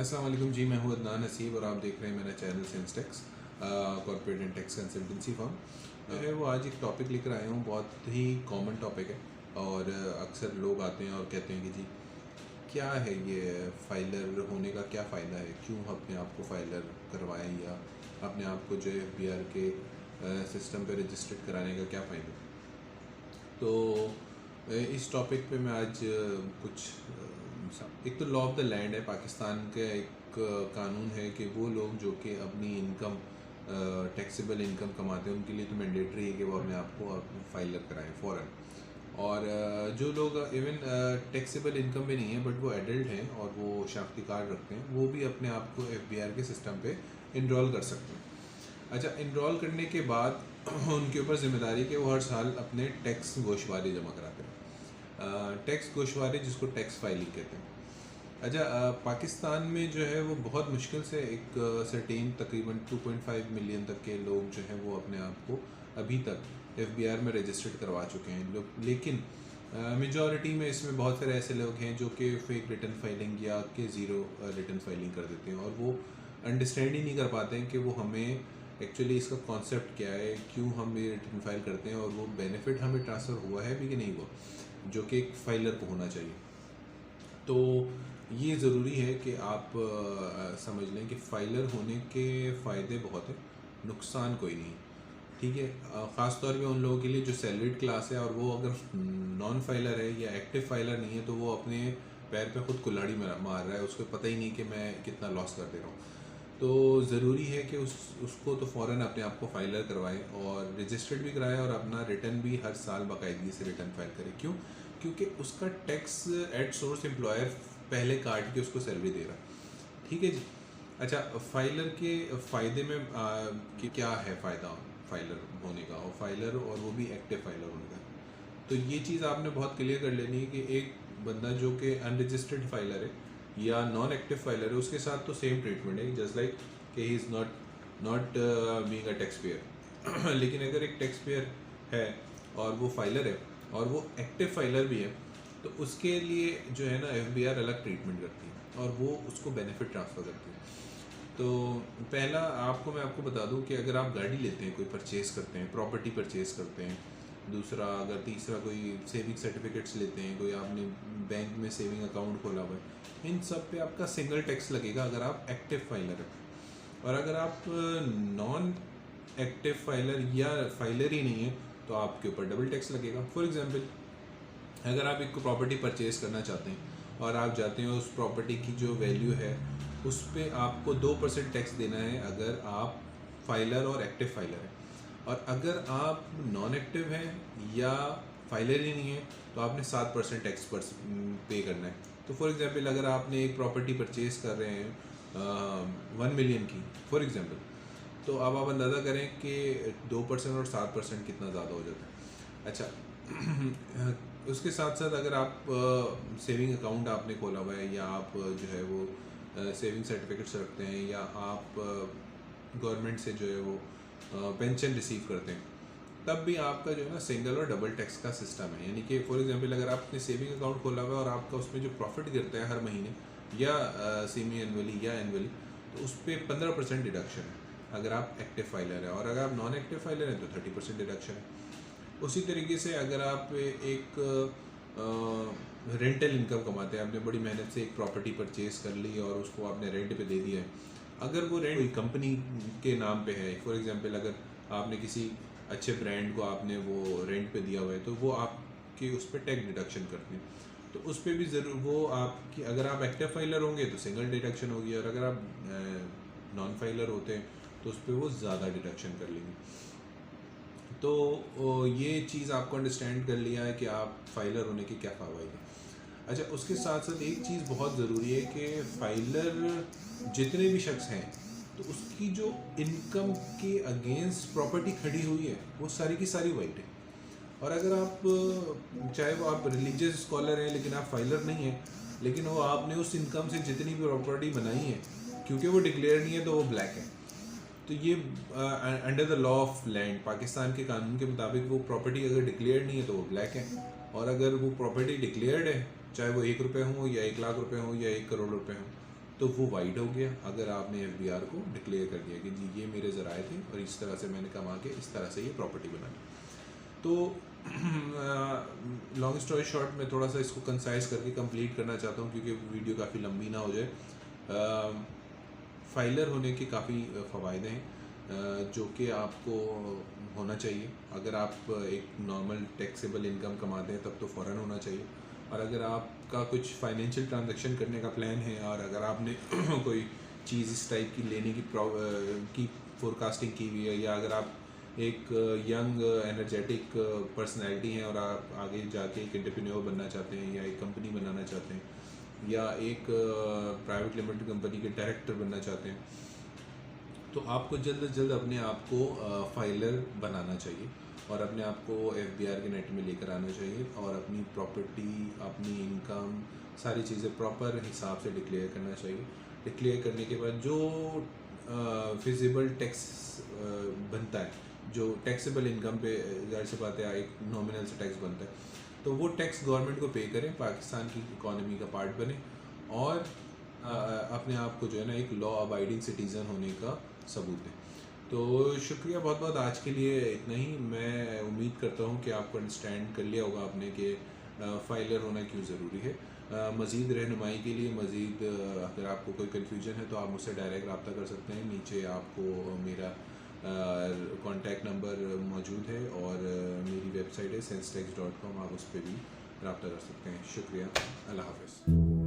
अस्सलाम वालेकुम जी, मैं हूं अदनान हसीब और आप देख रहे हैं मेरा channel Sense Tax corporate and tax consultancy firm. जो है वो आज एक टॉपिक लेकर आया हूं, बहुत ही कॉमन टॉपिक है और अक्सर लोग आते हैं और कहते हैं कि जी क्या है ये फाइलर होने का क्या फ़ायदा है, क्यों अपने आप को फाइलर करवाएं या अपने आप को जो FBR के सिस्टम पे रजिस्टर्ड कराने का क्या फ़ायदा। तो इस टॉपिक पे मैं आज कुछ एक तो लॉ ऑफ द लैंड है पाकिस्तान का, एक कानून है कि वो लोग जो कि अपनी इनकम टैक्सेबल इनकम कमाते हैं उनके लिए तो मैंडेटरी है कि वो अपने आप को फाइलर कराएं फ़ौरन। और जो लोग इवन टैक्सेबल इनकम भी नहीं है बट वो एडल्ट हैं और वो शनाख्ती कार्ड रखते हैं, वो भी अपने आप को FBR के सिस्टम पे इनरोल कर सकते हैं। अच्छा, इनरोल करने के बाद उनके ऊपर जिम्मेदारी कि वो हर साल अपने टैक्स गोशवारे जमा कराते हैं। टैक्स गोशवारे जिसको टैक्स फाइलिंग कहते हैं। अच्छा, पाकिस्तान में जो है वो बहुत मुश्किल से एक सर्टेन तकरीबन 2.5 मिलियन तक के लोग जो हैं वो अपने आप को अभी तक FBR में रजिस्टर्ड करवा चुके हैं लोग, लेकिन मेजॉरिटी में इसमें बहुत सारे ऐसे लोग हैं जो कि फेक रिटर्न फाइलिंग या कि ज़ीरो रिटर्न फाइलिंग कर देते हैं और वो अंडरस्टैंड ही नहीं कर पाते हैं कि वो हमें एक्चुअली इसका कॉन्सेप्ट क्या है, क्यों हम ये रिटर्न फाइल करते हैं और वो बेनिफिट हमें ट्रांसफ़र हुआ है भी कि नहीं हुआ, जो कि एक फाइलर को होना चाहिए। तो ये ज़रूरी है कि आप समझ लें कि फ़ाइलर होने के फ़ायदे बहुत हैं, नुकसान कोई नहीं। ठीक है, ख़ास तौर पे उन लोगों के लिए जो सैलरीड क्लास है और वो अगर नॉन फाइलर है या एक्टिव फाइलर नहीं है तो वो अपने पैर पे खुद कुल्हाड़ी मार रहा है, उसको पता ही नहीं कि मैं कितना लॉस कर दे रहा हूँ। तो ज़रूरी है कि उसको तो फ़ौरन अपने आप को फाइलर करवाएं और रजिस्टर्ड भी कराएं और अपना रिटर्न भी हर साल बाकायदगी से रिटर्न फाइल करें। क्यों? क्योंकि उसका टैक्स एट सोर्स एम्प्लॉयर पहले काट के उसको सैलरी दे रहा। ठीक है जी। अच्छा, फाइलर के फ़ायदे में कि क्या है फ़ायदा फाइलर होने का, और फाइलर और वो भी एक्टिव फाइलर होने का। तो ये चीज़ आपने बहुत क्लियर कर लेनी है कि एक बंदा जो कि अनरजिस्टर्ड फाइलर है या नॉन एक्टिव फाइलर है उसके साथ तो सेम ट्रीटमेंट है, जस्ट लाइक कि he is not being a tax payer. लेकिन अगर एक टैक्स पेयर है और वो फाइलर है और वो एक्टिव फाइलर भी है तो उसके लिए जो है ना FBR अलग ट्रीटमेंट करती है और वो उसको बेनिफिट ट्रांसफ़र करती है। तो पहला मैं आपको बता दूं कि अगर आप गाड़ी लेते हैं, कोई परचेज़ करते हैं, प्रॉपर्टी परचेज़ करते हैं, दूसरा अगर तीसरा कोई सेविंग सर्टिफिकेट्स लेते हैं, कोई आपने बैंक में सेविंग अकाउंट खोला हुआ है, इन सब पे आपका सिंगल टैक्स लगेगा अगर आप एक्टिव फाइलर हैं। और अगर आप नॉन एक्टिव फाइलर या फाइलर ही नहीं है तो आपके ऊपर डबल टैक्स लगेगा। फॉर एग्जांपल, अगर आप एक प्रॉपर्टी परचेज़ करना चाहते हैं और आप जाते हैं उस प्रॉपर्टी की जो वैल्यू है उस पर आपको 2% टैक्स देना है अगर आप फाइलर और एक्टिव फाइलर हैं, और अगर आप नॉन एक्टिव हैं या फाइलर ही नहीं है तो आपने 7% टैक्स पर पे करना है। तो फॉर एग्जांपल, अगर आपने एक प्रॉपर्टी परचेज़ कर रहे हैं 1 मिलियन की फॉर एग्जांपल, तो अब आप अंदाज़ा करें कि 2% और 7% कितना ज़्यादा हो जाता है। अच्छा, उसके साथ साथ अगर आप सेविंग अकाउंट आपने खोला हुआ है या आप जो है वो सेविंग सर्टिफिकेट्स रखते हैं या आप गवर्नमेंट से जो है वो पेंशन रिसीव करते हैं, तब भी आपका जो है ना सिंगल और डबल टैक्स का सिस्टम है। यानी कि फॉर एग्जांपल, अगर आपने सेविंग अकाउंट खोला हुआ है और आपका उसमें जो प्रॉफिट गिरता है हर महीने या सेमी एनुअली या एनुअली, तो उस पर 15% डिडक्शन है अगर आप एक्टिव फाइलर हैं, और अगर आप नॉन एक्टिव फाइलर हैं तो 30% डिडक्शन है। उसी तरीके से अगर आप एक रेंटल इनकम कमाते हैं, आपने बड़ी मेहनत से एक प्रॉपर्टी परचेज़ कर ली और उसको आपने रेंट पे दे दिया है, अगर वो रेंट कोई कंपनी के नाम पे है, फॉर एग्जांपल अगर आपने किसी अच्छे ब्रांड को आपने वो रेंट पे दिया हुआ है तो वो आपके उस पर टैक्स डिडक्शन करते हैं। तो उस पर भी ज़रूर वो आपकी, अगर आप एक्टिव फाइलर होंगे तो सिंगल डिडक्शन होगी और अगर आप नॉन फाइलर होते हैं तो उस पर वो ज़्यादा डिडक्शन कर लेंगे। तो ये चीज़ आपको अंडरस्टैंड कर लिया है कि आप फाइलर होने के क्या फ़ायदे हैं। अच्छा, उसके साथ साथ एक चीज़ बहुत ज़रूरी है कि फाइलर जितने भी शख्स हैं तो उसकी जो इनकम के अगेंस्ट प्रॉपर्टी खड़ी हुई है वो सारी की सारी वाइट है। और अगर आप चाहे वो आप रिलीजियस स्कॉलर हैं लेकिन आप फाइलर नहीं हैं, लेकिन वो आपने उस इनकम से जितनी भी प्रॉपर्टी बनाई है क्योंकि वो डिक्लेयर नहीं है तो वो ब्लैक है। तो ये under the law of land, Pakistan के कानून के मुताबिक वो प्रॉपर्टी अगर डिक्लेयर्ड नहीं है तो वो ब्लैक है, और अगर वो प्रॉपर्टी डिक्लेयर्ड है चाहे वो 1 रुपये हो या 1 लाख रुपए हो या 1 करोड़ रुपए हो तो वो वाइड हो गया अगर आपने FBR को डिक्लेयर कर दिया कि जी ये मेरे ज़राए थे और इस तरह से मैंने कमा के इस तरह से ये प्रॉपर्टी बनाई। तो लॉन्ग स्टोरी शॉर्ट मैं थोड़ा सा इसको कंसाइज करके कंप्लीट करना चाहता हूँ क्योंकि वीडियो काफ़ी लंबी ना हो जाए। फाइलर होने के काफ़ी फ़वायदे हैं जो कि आपको होना चाहिए। अगर आप एक नॉर्मल टैक्सेबल इनकम कमाते हैं तब तो फ़ौरन होना चाहिए, और अगर आपका कुछ फाइनेंशियल ट्रांजैक्शन करने का प्लान है और अगर आपने कोई चीज़ इस टाइप की लेने की फोरकास्टिंग की हुई है, या अगर आप एक यंग एनर्जेटिक पर्सनैलिटी हैं और आप आगे जाके एक एंटरप्रेन्योर बनना चाहते हैं या एक कंपनी बनाना चाहते हैं या एक प्राइवेट लिमिटेड कंपनी के डायरेक्टर बनना चाहते हैं, तो आपको जल्द से जल्द अपने आप को फाइलर बनाना चाहिए और अपने आप को FBR के नेट में लेकर आना चाहिए और अपनी प्रॉपर्टी, अपनी इनकम, सारी चीज़ें प्रॉपर हिसाब से डिक्लेयर करना चाहिए। डिक्लेयर करने के बाद जो फिजिबल टैक्स बनता है, जो टैक्सेबल इनकम पे जाहिर सी बात है एक नॉमिनल से टैक्स बनता है, तो वो टैक्स गवर्नमेंट को पे करें, पाकिस्तान की इकॉनमी का पार्ट बने और अपने आप को जो है ना एक लॉ अबाइडिंग सिटीज़न होने का सबूत दें। तो शुक्रिया बहुत बहुत, आज के लिए इतना ही। मैं उम्मीद करता हूँ कि आपको अंडरस्टैंड कर लिया होगा आपने कि फाइलर होना क्यों ज़रूरी है। मज़ीद रहनुमाई के लिए, मज़ीद अगर आपको कोई कन्फ्यूजन है तो आप मुझसे डायरेक्ट रब्ता कर सकते हैं। नीचे आपको मेरा कॉन्टैक्ट नंबर मौजूद है और मेरी वेबसाइट है sensetex.com, आप उस पर भी रब्ता कर सकते हैं। शुक्रिया, अल्लाह हाफ़िज़।